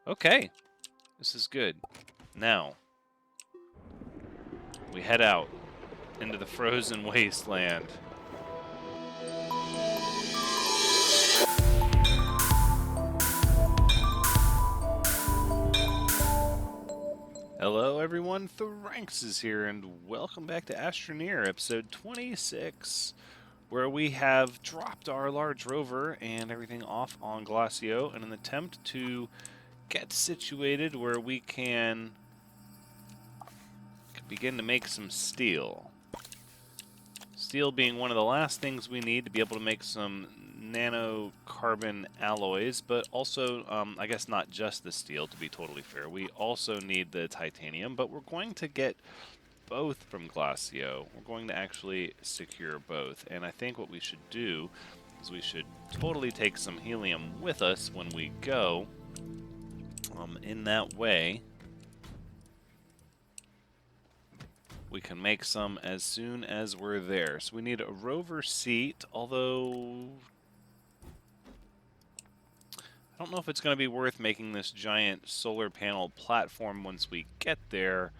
Okay, this is good. Now, we head out into the frozen wasteland. Hello everyone, Thranxes here, and welcome back to Astroneer, episode 26, where we have dropped our large rover and everything off on Glacio in an attempt to get situated where we can begin to make some steel. Steel being one of the last things we need to be able to make some nanocarbon alloys, but also, I guess not just the steel, to be totally fair. We also need the titanium, but we're going to get both from Glacio. We're going to actually secure both, and I think what we should do is we should totally take some helium with us when we go. In that way, we can make some as soon as we're there. So we need a rover seat, although I don't know if it's going to be worth making this giant solar panel platform once we get there,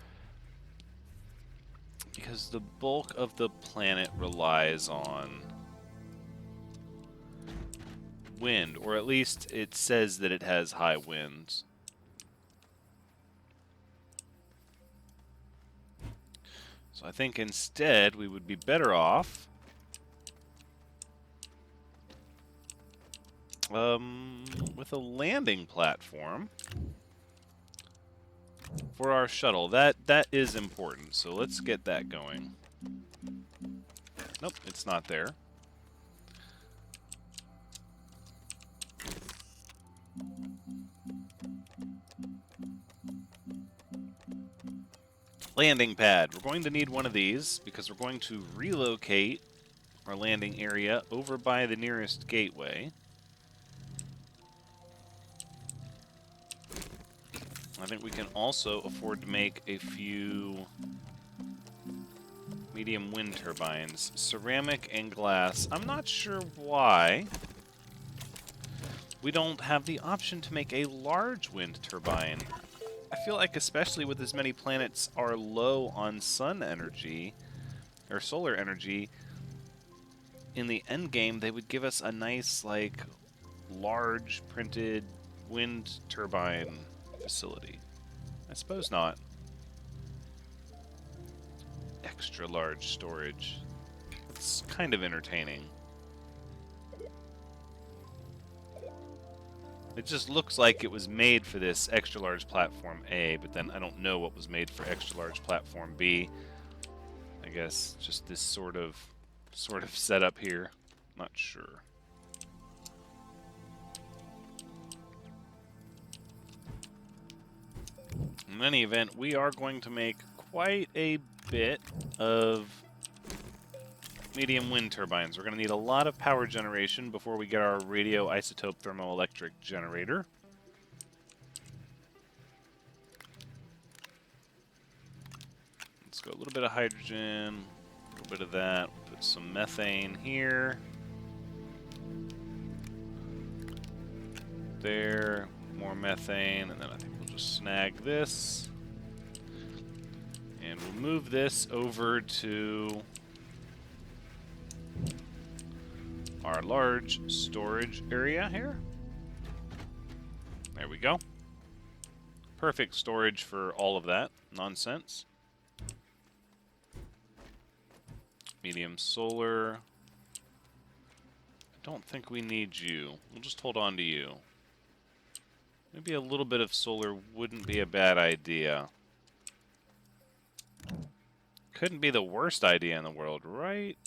because the bulk of the planet relies on wind, or at least it says that it has high winds. So I think instead we would be better off with a landing platform for our shuttle. That is important, so let's get that going. Nope, it's not there. Landing pad. We're going to need one of these because we're going to relocate our landing area over by the nearest gateway. I think we can also afford to make a few medium wind turbines. Ceramic and glass. I'm not sure why we don't have the option to make a large wind turbine. I feel like especially with as many planets are low on sun energy, or solar energy, in the end game they would give us a nice, like, large printed wind turbine facility. I suppose not. Extra large storage. It's kind of entertaining. It just looks like it was made for this extra large platform A, but then I don't know what was made for extra large platform B. I guess just this sort of setup here. Not sure. In any event, we are going to make quite a bit of medium wind turbines. We're going to need a lot of power generation before we get our radioisotope thermoelectric generator. Let's go a little bit of hydrogen, a little bit of that, put some methane here. There, more methane, and then I think we'll just snag this. And we'll move this over to our large storage area here. There we go. Perfect storage for all of that nonsense. Medium solar. I don't think we need you. We'll just hold on to you. Maybe a little bit of solar wouldn't be a bad idea. Couldn't be the worst idea in the world, right?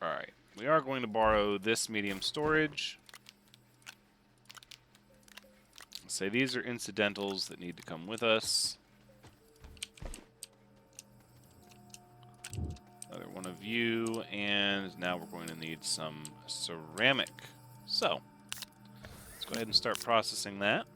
Alright, we are going to borrow this medium storage. Say these are incidentals that need to come with us. Another one of you, and now we're going to need some ceramic. So, let's go ahead and start processing that.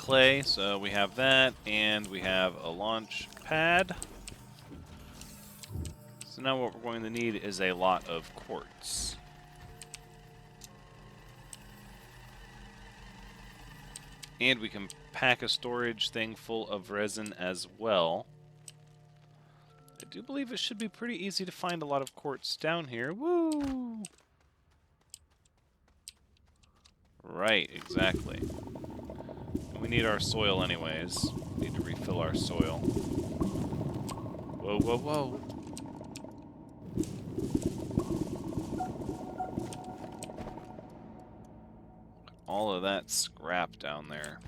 clay, so we have that, and we have a launch pad. So now what we're going to need is a lot of quartz. And we can pack a storage thing full of resin as well. I do believe it should be pretty easy to find a lot of quartz down here. Woo! Right, exactly. And we need our soil anyways. We need to refill our soil. Whoa, whoa, whoa. All of that scrap down there.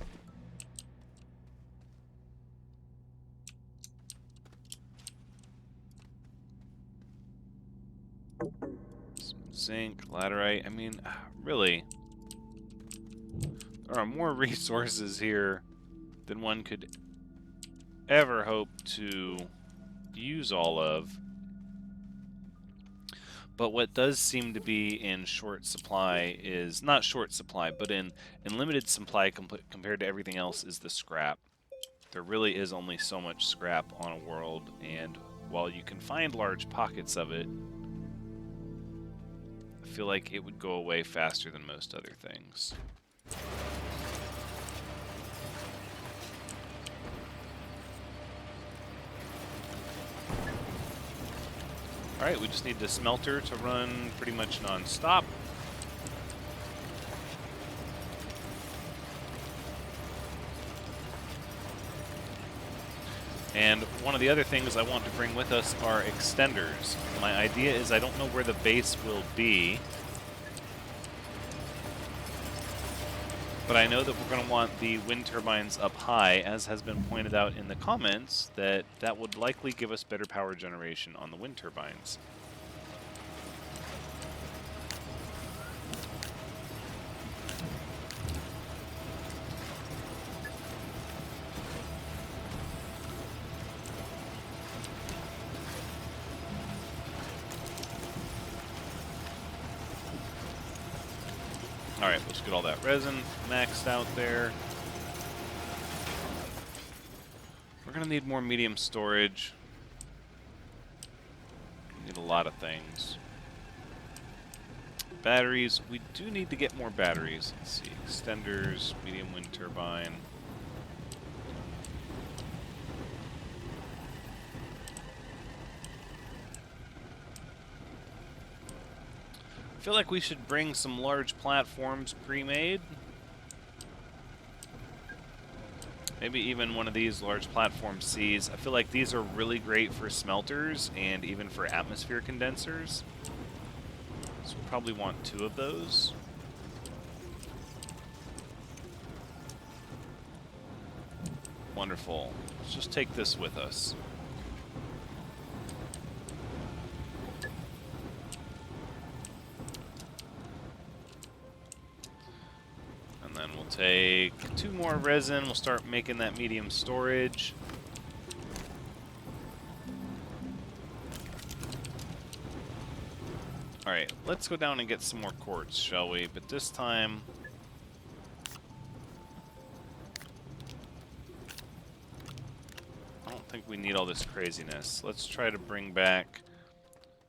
Some zinc, laterite. I mean, really, there are more resources here than one could ever hope to use all of. But what does seem to be in short supply is, not short supply, but in limited supply compared to everything else, is the scrap. There really is only so much scrap on a world, and while you can find large pockets of it, I feel like it would go away faster than most other things. Alright, we just need the smelter to run pretty much non-stop. And one of the other things I want to bring with us are extenders. My idea is I don't know where the base will be, but I know that we're going to want the wind turbines up high, as has been pointed out in the comments, that would likely give us better power generation on the wind turbines. Alright, let's get all that resin maxed out there. We're going to need more medium storage. We need a lot of things. Batteries. We do need to get more batteries. Let's see. Extenders, medium wind turbine. I feel like we should bring some large platforms pre-made. Maybe even one of these large platform Cs. I feel like these are really great for smelters and even for atmosphere condensers. So we'll probably want 2 of those. Wonderful. Let's just take this with us. Then we'll take 2 more resin. We'll start making that medium storage. Alright, let's go down and get some more quartz, shall we? But this time, I don't think we need all this craziness. Let's try to bring back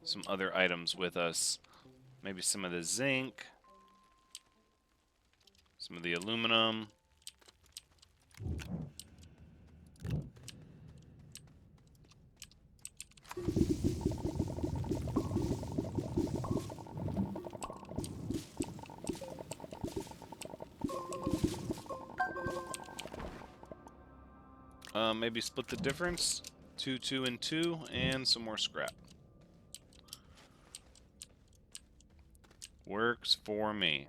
some other items with us. Maybe some of the zinc. Some of the aluminum. Maybe split the difference. 2, 2, and 2, and some more scrap. Works for me.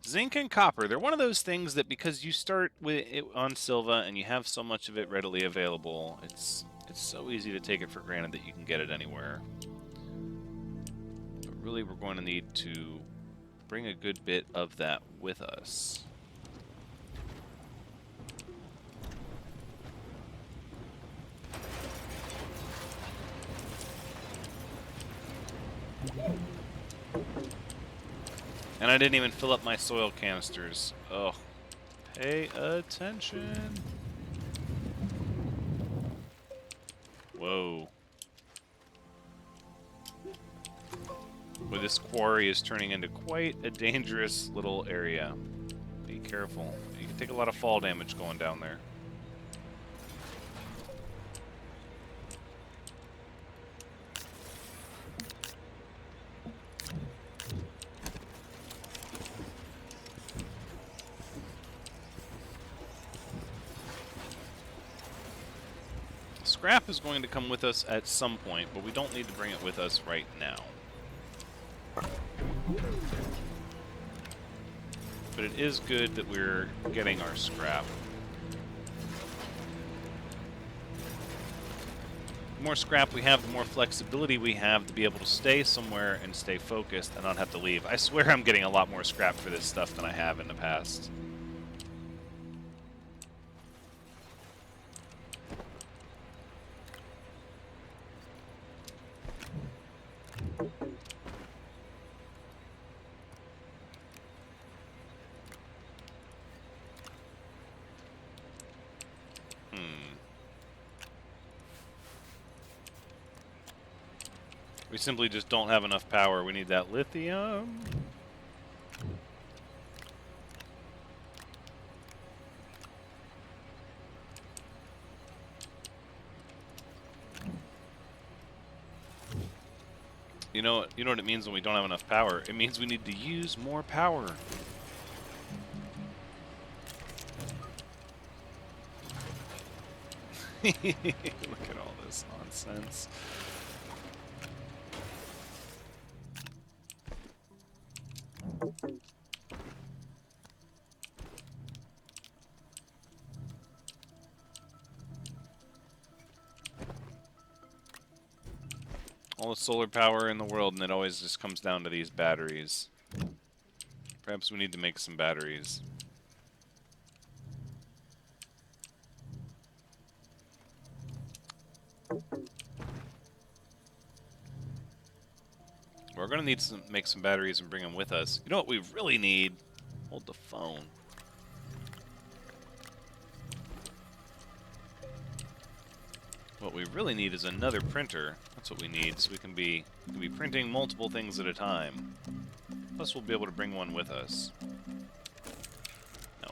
Zinc and copper, they're one of those things that because you start with it on Silva and you have so much of it readily available, it's so easy to take it for granted that you can get it anywhere. But really we're going to need to bring a good bit of that with us. And I didn't even fill up my soil canisters. Oh, pay attention. Whoa. Well, this quarry is turning into quite a dangerous little area. Be careful. You can take a lot of fall damage going down there. Scrap is going to come with us at some point, but we don't need to bring it with us right now. But it is good that we're getting our scrap. The more scrap we have, the more flexibility we have to be able to stay somewhere and stay focused and not have to leave. I swear I'm getting a lot more scrap for this stuff than I have in the past. We simply just don't have enough power. We need that lithium. You know what it means when we don't have enough power? It means we need to use more power. Look at all this nonsense. All the solar power in the world, and it always just comes down to these batteries. Perhaps we need to make some batteries. We're going to need to make some batteries and bring them with us. You know what we really need? Hold the phone. What we really need is another printer. That's what we need, so we can be printing multiple things at a time. Plus, we'll be able to bring one with us. No.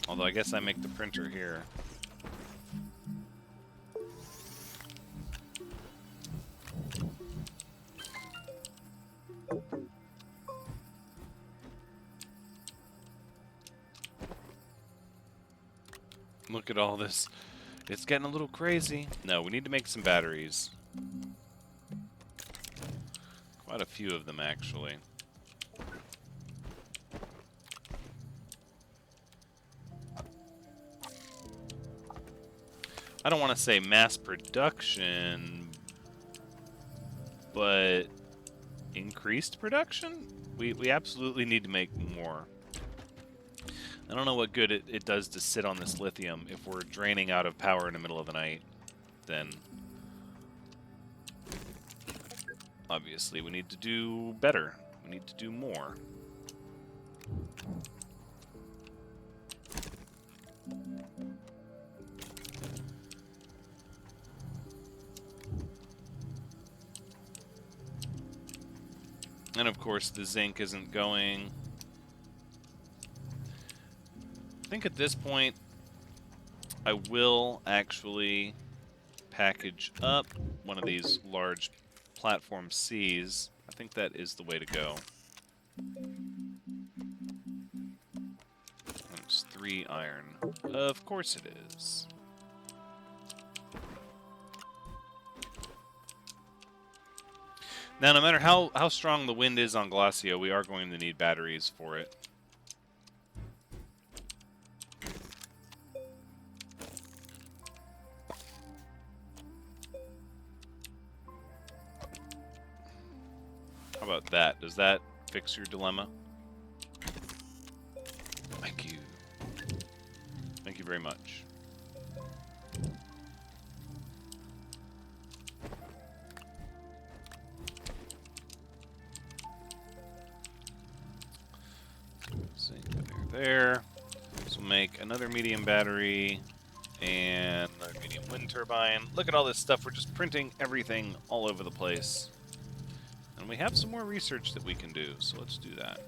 Although I guess I make the printer here. Look at all this. It's getting a little crazy. No, we need to make some batteries. Quite a few of them, actually. I don't want to say mass production, but increased production? We absolutely need to make more. I don't know what good it does to sit on this lithium if we're draining out of power in the middle of the night. Then, obviously, we need to do better. We need to do more. And of course, the zinc isn't going. I think at this point, I will actually package up one of these large platform Cs. I think that is the way to go. It's 3 iron. Of course it is. Now, no matter how strong the wind is on Glacio, we are going to need batteries for it. How about that? Does that fix your dilemma? Thank you. Thank you very much. there. So we'll make another medium battery and another medium wind turbine. Look at all this stuff. We're just printing everything all over the place. And we have some more research that we can do, so let's do that.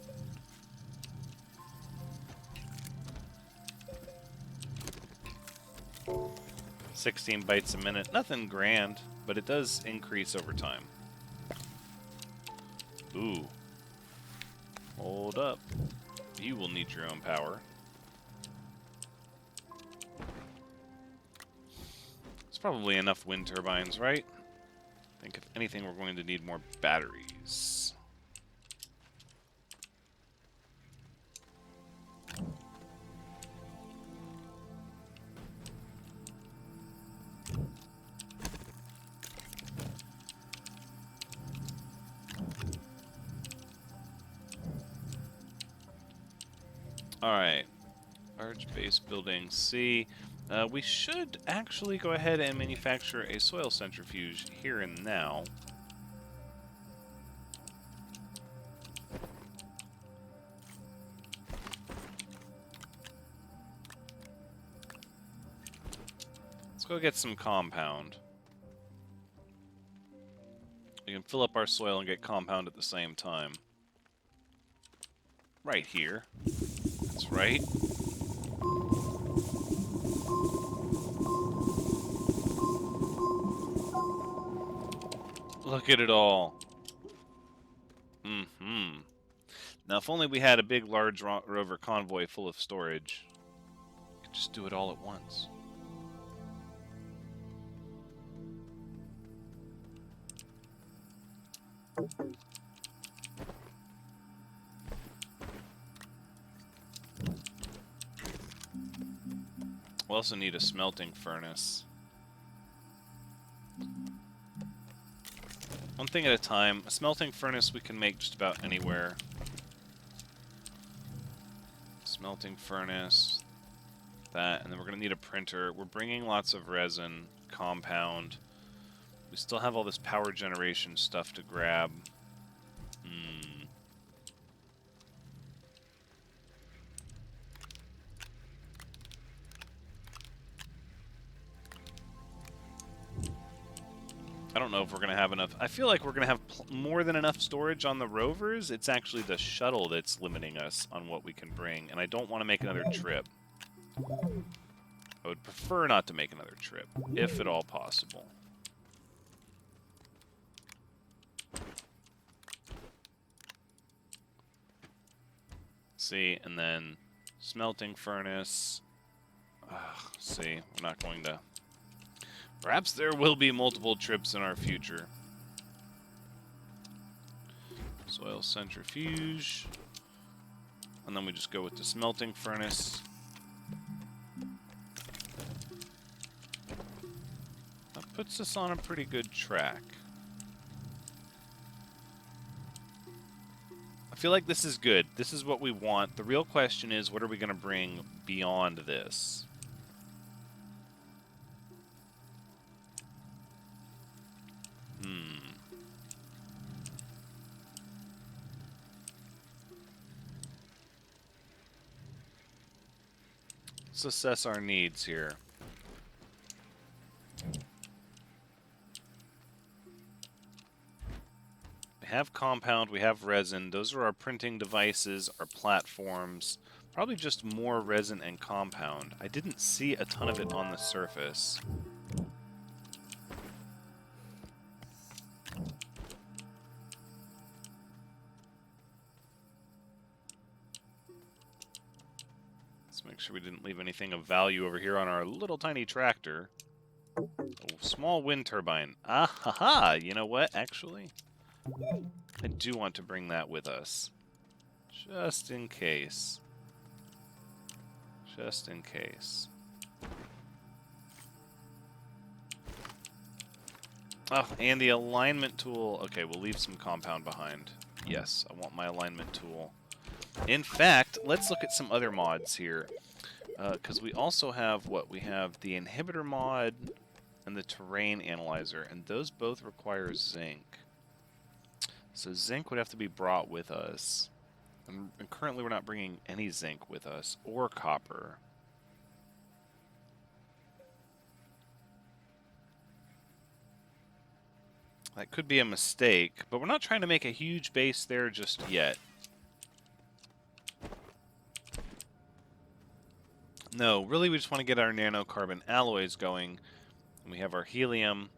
$16 bytes a minute. Nothing grand, but it does increase over time. Ooh. Hold up. You will need your own power. It's probably enough wind turbines, right? I think if anything, we're going to need more batteries. Alright. Large base building C. We should actually go ahead and manufacture a soil centrifuge here and now. Let's go get some compound. We can fill up our soil and get compound at the same time. Right here. That's right. Look at it all. Mm-hmm. Now, if only we had a big, large rover convoy full of storage. We could just do it all at once. We also need a smelting furnace. One thing at a time. A smelting furnace we can make just about anywhere. Smelting furnace. That, and then we're going to need a printer. We're bringing lots of resin, compound. We still have all this power generation stuff to grab. I don't know if we're going to have enough. I feel like we're going to have more than enough storage on the rovers. It's actually the shuttle that's limiting us on what we can bring, and I don't want to make another trip. I would prefer not to make another trip, if at all possible. See, and then smelting furnace. See, we're not going to... Perhaps there will be multiple trips in our future. Soil centrifuge. And then we just go with the smelting furnace. That puts us on a pretty good track. I feel like this is good. This is what we want. The real question is, what are we going to bring beyond this? Let's assess our needs here. We have compound, we have resin. Those are our printing devices, our platforms. Probably just more resin and compound. I didn't see a ton of it on the surface. Make sure we didn't leave anything of value over here on our little tiny tractor. Oh, small wind turbine. Ah, ha, ha. You know what, actually? I do want to bring that with us. Just in case. Just in case. Oh, and the alignment tool. Okay, we'll leave some compound behind. Yes, I want my alignment tool. In fact, let's look at some other mods here. Because we also have, what? We have the inhibitor mod and the terrain analyzer, and those both require zinc. So zinc would have to be brought with us. And currently we're not bringing any zinc with us, or copper. That could be a mistake, but we're not trying to make a huge base there just yet. No, really we just want to get our nanocarbon alloys going. And we have our helium,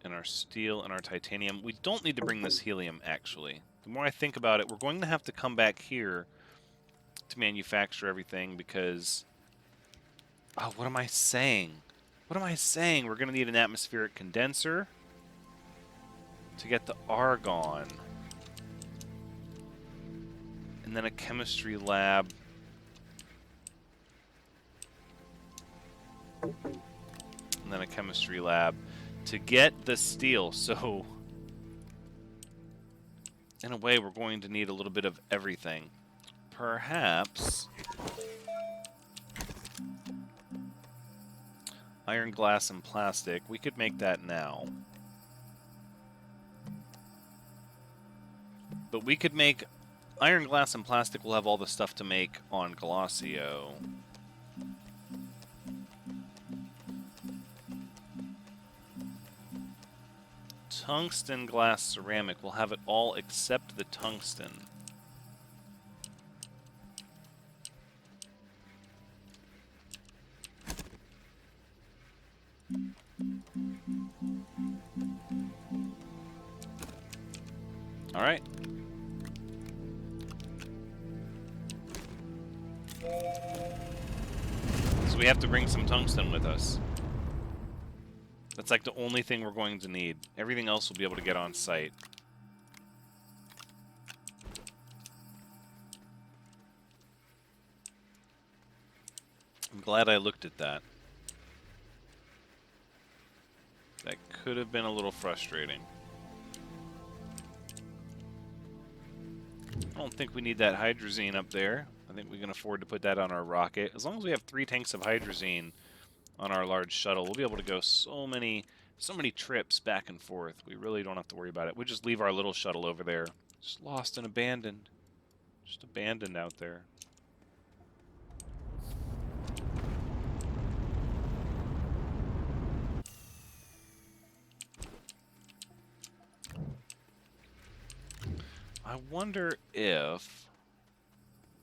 and our steel, and our titanium. We don't need to bring this helium, actually. The more I think about it, we're going to have to come back here to manufacture everything because... Oh, what am I saying? What am I saying? We're going to need an atmospheric condenser to get the argon. And then a chemistry lab. And then a chemistry lab to get the steel. So, in a way, we're going to need a little bit of everything. Perhaps... iron, glass, and plastic. We could make that now. But we could make... iron, glass, and plastic will have all the stuff to make on Glacio. Tungsten, glass, ceramic. We'll have it all except the tungsten. All right. So we have to bring some tungsten with us. That's like the only thing we're going to need. Everything else we'll be able to get on site. I'm glad I looked at that. That could have been a little frustrating. I don't think we need that hydrazine up there. I think we can afford to put that on our rocket. As long as we have 3 tanks of hydrazine on our large shuttle, we'll be able to go so many trips back and forth. We really don't have to worry about it. We just leave our little shuttle over there. Just lost and abandoned. Just abandoned out there. I wonder if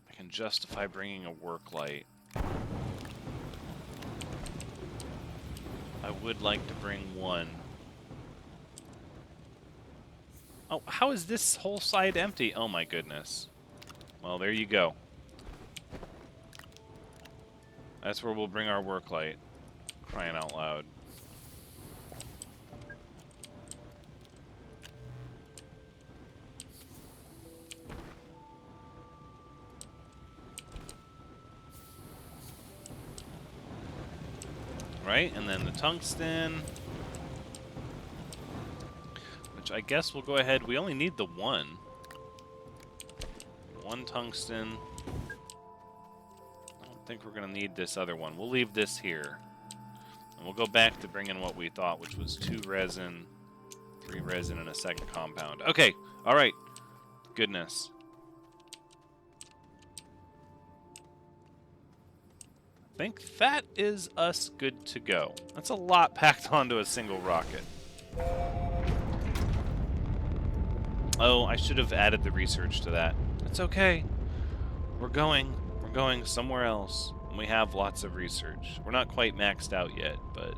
I can justify bringing a work light. I would like to bring one. Oh, how is this whole side empty? Oh my goodness. Well, there you go. That's where we'll bring our work light. Crying out loud. Right, and then the tungsten. Which I guess we'll go ahead. We only need the one. One tungsten. I don't think we're going to need this other one. We'll leave this here. And we'll go back to bring in what we thought, which was 2 resin, 3 resin, and a second compound. Okay, alright. Goodness. I think that is us good to go. That's a lot packed onto a single rocket. Oh, I should have added the research to that. It's okay. We're going somewhere else. And we have lots of research. We're not quite maxed out yet, but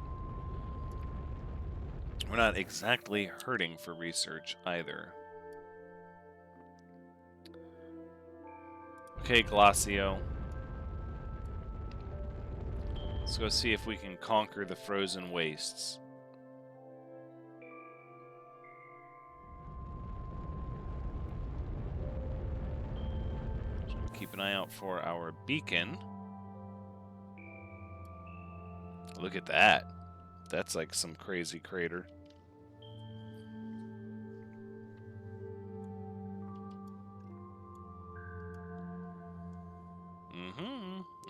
we're not exactly hurting for research either. Okay, Glacio. Let's go see if we can conquer the frozen wastes. Keep an eye out for our beacon. Look at that. That's like some crazy crater.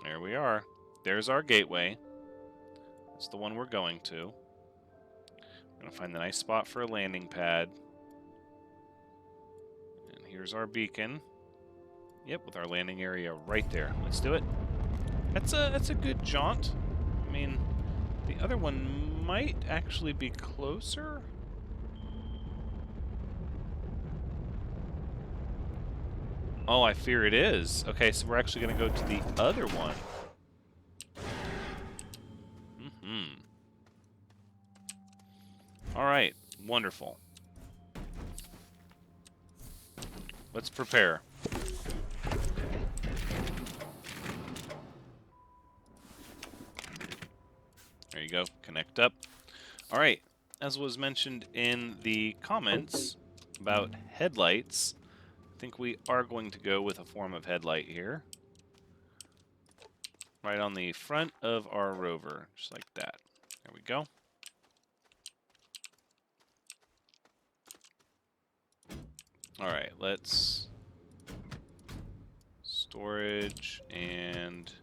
There we are. There's our gateway. That's the one we're going to. We're going to find the nice spot for a landing pad. And here's our beacon. Yep, with our landing area right there. Let's do it. That's a good jaunt. I mean, the other one might actually be closer. Oh, I fear it is. Okay, so we're actually going to go to the other one. All right, wonderful. Let's prepare. There you go, connect up. All right, as was mentioned in the comments about headlights, I think we are going to go with a form of headlight here. Right on the front of our rover, just like that. There we go. All right, let's storage and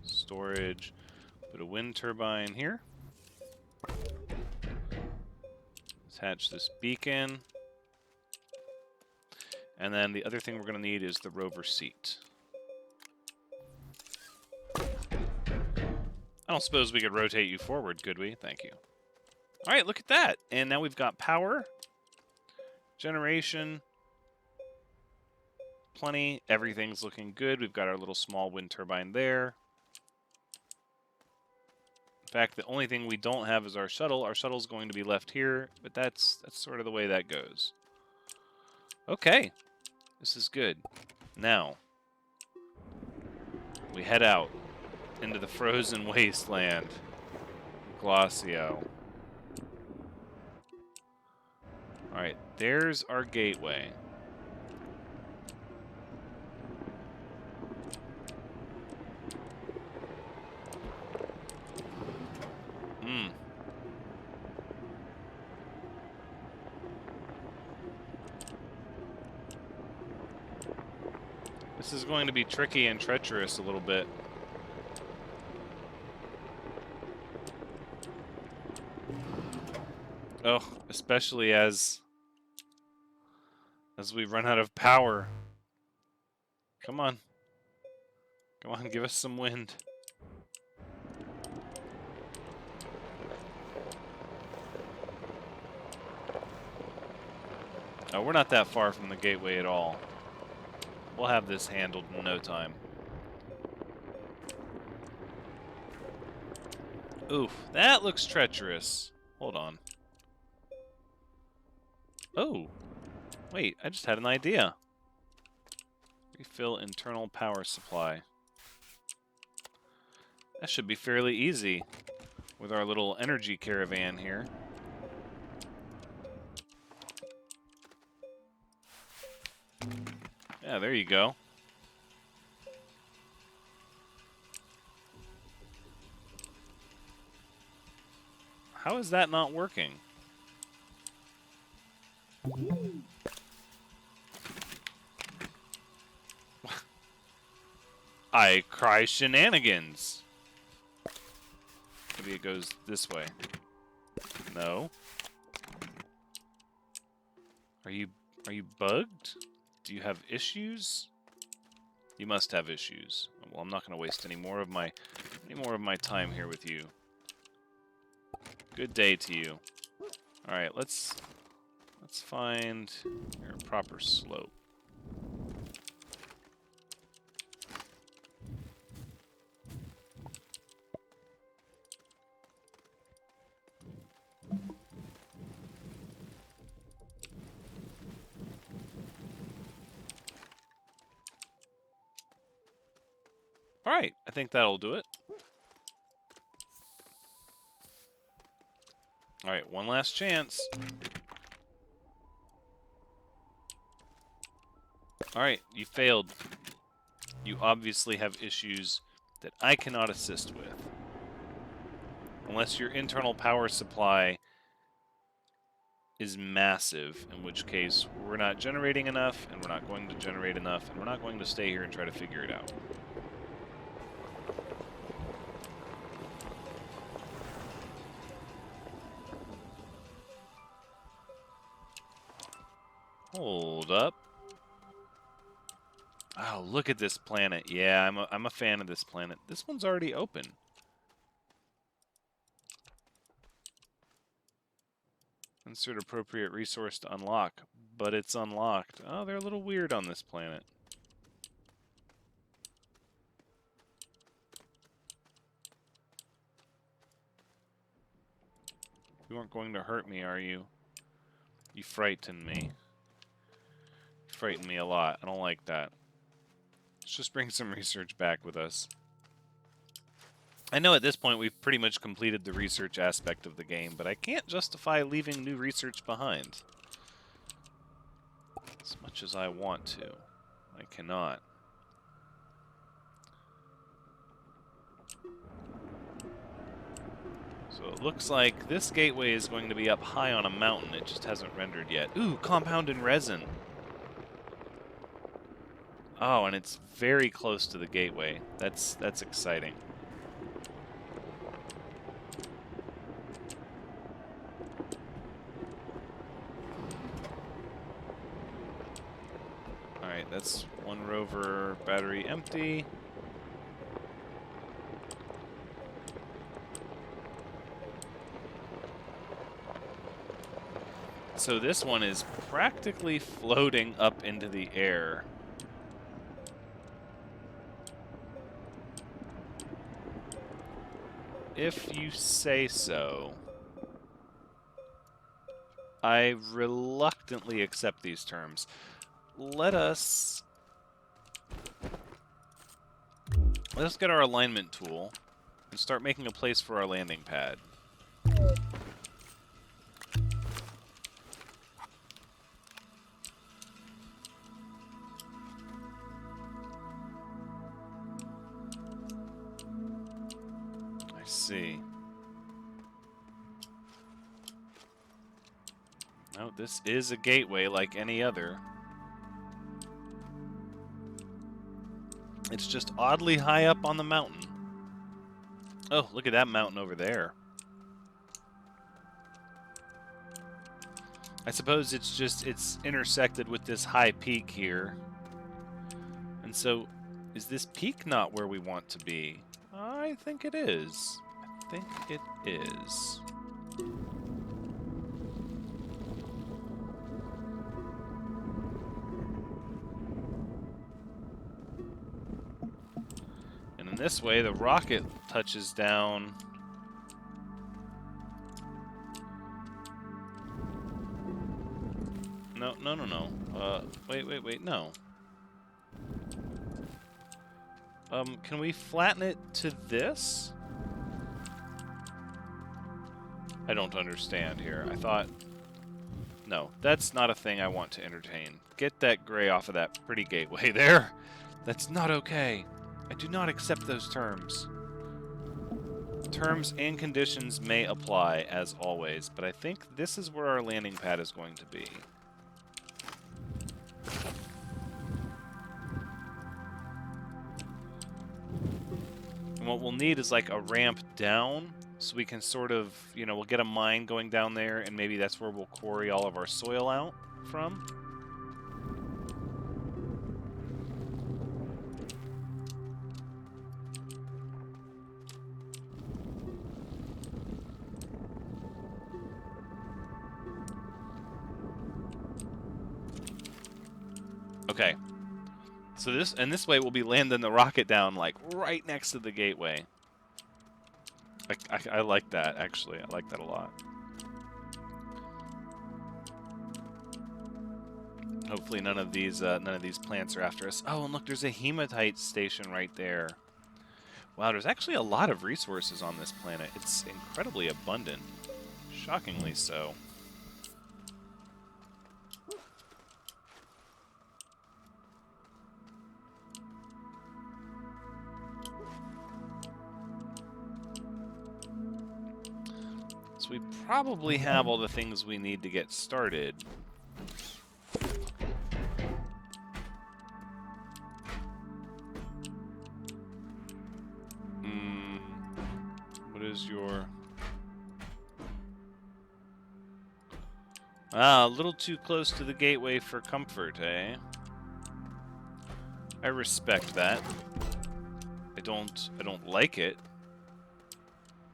storage. Put a wind turbine here. Attach this beacon. And then the other thing we're going to need is the rover seat. I don't suppose we could rotate you forward, could we? Thank you. All right, look at that. And now we've got power, generation, plenty. Everything's looking good. We've got our little small wind turbine there. In fact, the only thing we don't have is our shuttle. Our shuttle's going to be left here, but that's sort of the way that goes. Okay, this is good. Now, we head out into the frozen wasteland, Glacio. Alright, there's our gateway. This is going to be tricky and treacherous a little bit. Oh, especially as we run out of power. Come on. Come on, give us some wind. Oh, we're not that far from the gateway at all. We'll have this handled in no time. Oof, that looks treacherous. Hold on. Oh, wait, I just had an idea. Refill internal power supply. That should be fairly easy with our little energy caravan here. Yeah, there you go. How is that not working? I cry shenanigans. Maybe it goes this way. No. Are you bugged? Do you have issues? You must have issues. Well, I'm not going to waste any more of my time here with you. Good day to you. All right, let's find your proper slope. All right, I think that'll do it. All right, one last chance. All right, you failed. You obviously have issues that I cannot assist with. Unless your internal power supply is massive, in which case we're not generating enough, and we're not going to generate enough, and we're not going to stay here and try to figure it out. Hold up. Oh, look at this planet. Yeah, I'm a fan of this planet. This one's already open. Insert appropriate resource to unlock, but it's unlocked. Oh, they're a little weird on this planet. You aren't going to hurt me, are you? You frighten me. You frighten me a lot. I don't like that. Let's just bring some research back with us. I know at this point we've pretty much completed the research aspect of the game, but I can't justify leaving new research behind. As much as I want to. I cannot. So it looks like this gateway is going to be up high on a mountain. It just hasn't rendered yet. Ooh, compound and resin. Oh, and it's very close to the gateway. That's exciting. Alright, that's one rover battery empty. So this one is practically floating up into the air. If you say so. I reluctantly accept these terms. Let's get our alignment tool and start making a place for our landing pad. I see. No, this is a gateway like any other. It's just oddly high up on the mountain. Oh, look at that mountain over there. I suppose it's intersected with this high peak here. And so, is this peak not where we want to be? I think it is. I think it is. And in this way, the rocket touches down. No. Wait, no. Can we flatten it to this? I don't understand here. I thought... No, that's not a thing I want to entertain. Get that gray off of that pretty gateway there. That's not okay. I do not accept those terms. Terms and conditions may apply, as always, but I think this is where our landing pad is going to be. And what we'll need is like a ramp down, so we can sort of, you know, we'll get a mine going down there, and maybe that's where we'll quarry all of our soil out from. Okay. So this way we'll be landing the rocket down like right next to the gateway. I like that, actually. I like that a lot. Hopefully none of these plants are after us. Oh, and look, there's a hematite station right there. Wow, there's actually a lot of resources on this planet. It's incredibly abundant. Shockingly so. So we probably have all the things we need to get started. What is your... Ah, a little too close to the gateway for comfort, eh? I respect that. I don't like it,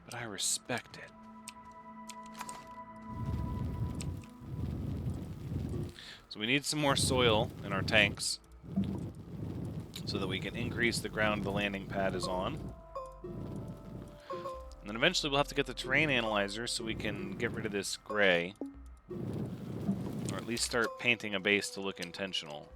but I respect it. So we need some more soil in our tanks so that we can increase the ground the landing pad is on. And then eventually we'll have to get the terrain analyzer so we can get rid of this gray. Or at least start painting a base to look intentional.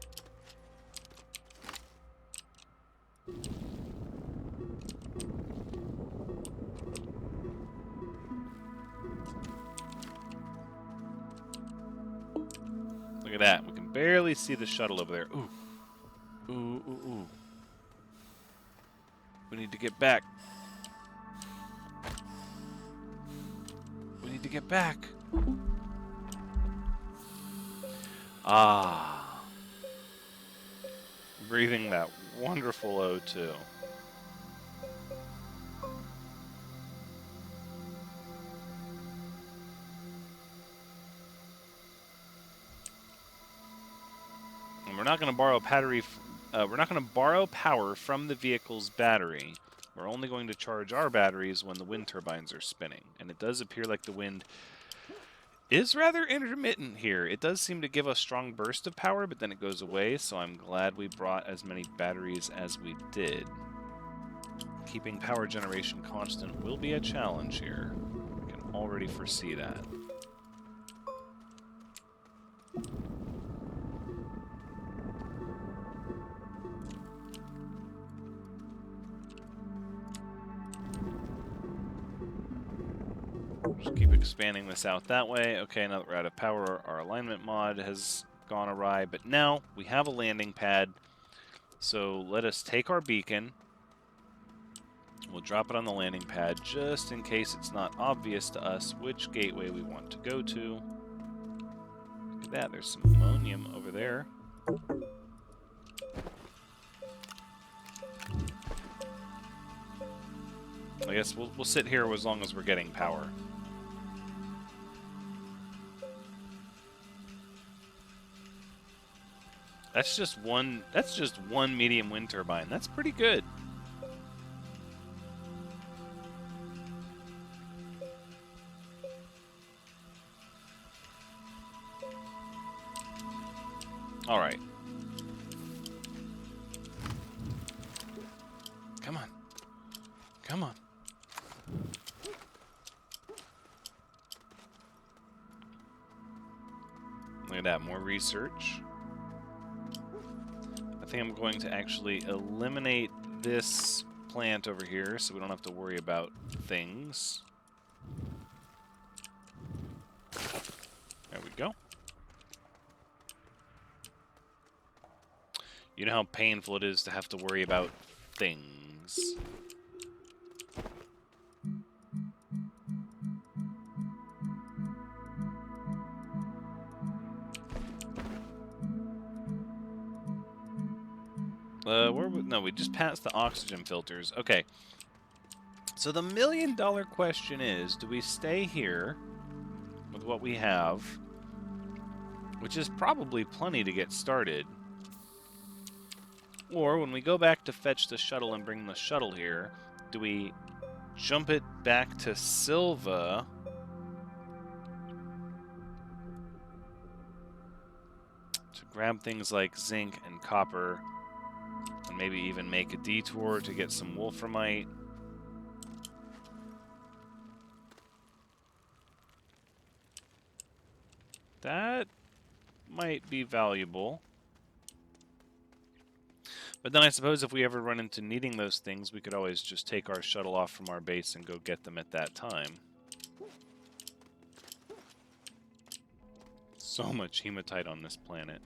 Look at that. We can barely see the shuttle over there. Ooh. Ooh, ooh, ooh. We need to get back. We need to get back. Ah. Breathing that wonderful O2. And we're not going to borrow we're not going to borrow power from the vehicle's battery. We're only going to charge our batteries when the wind turbines are spinning. And it does appear like the wind is rather intermittent here. It does seem to give a strong burst of power, but then it goes away, so I'm glad we brought as many batteries as we did. Keeping power generation constant will be a challenge here. I can already foresee that. Just keep expanding this out that way. Okay, now that we're out of power, our alignment mod has gone awry, but now we have a landing pad. So let us take our beacon. We'll drop it on the landing pad just in case it's not obvious to us which gateway we want to go to. Look at that, there's some ammonium over there. I guess we'll sit here as long as we're getting power. That's just one medium wind turbine. That's pretty good. All right. Come on. Come on. Look at that, more research. I think I'm going to actually eliminate this plant over here so we don't have to worry about things. There we go. You know how painful it is to have to worry about things. No, we just passed the oxygen filters. Okay. So the million-dollar question is, do we stay here with what we have, which is probably plenty to get started, or when we go back to fetch the shuttle and bring the shuttle here, do we jump it back to Silva to grab things like zinc and copper, and maybe even make a detour to get some wolframite? That might be valuable. But then I suppose if we ever run into needing those things, we could always just take our shuttle off from our base and go get them at that time. So much hematite on this planet.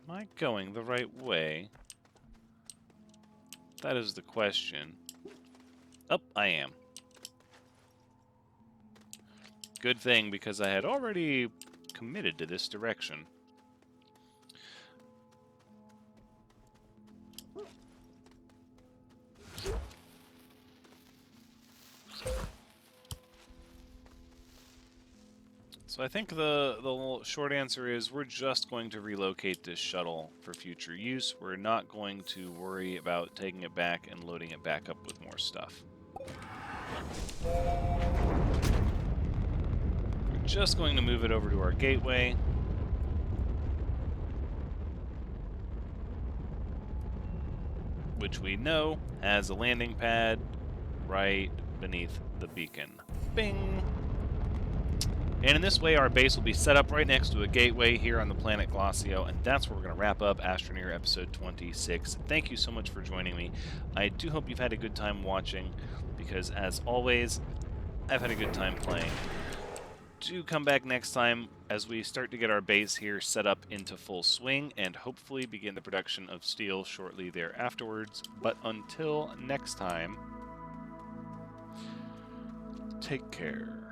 Am I going the right way? That is the question. Oh, I am. Good thing, because I had already committed to this direction. So I think the short answer is we're just going to relocate this shuttle for future use. We're not going to worry about taking it back and loading it back up with more stuff. We're just going to move it over to our gateway. Which we know has a landing pad right beneath the beacon. Bing! And in this way, our base will be set up right next to a gateway here on the planet Glacio, and that's where we're going to wrap up Astroneer episode 26. Thank you so much for joining me. I do hope you've had a good time watching, because as always, I've had a good time playing. Do come back next time as we start to get our base here set up into full swing, and hopefully begin the production of steel shortly there afterwards. But until next time, take care.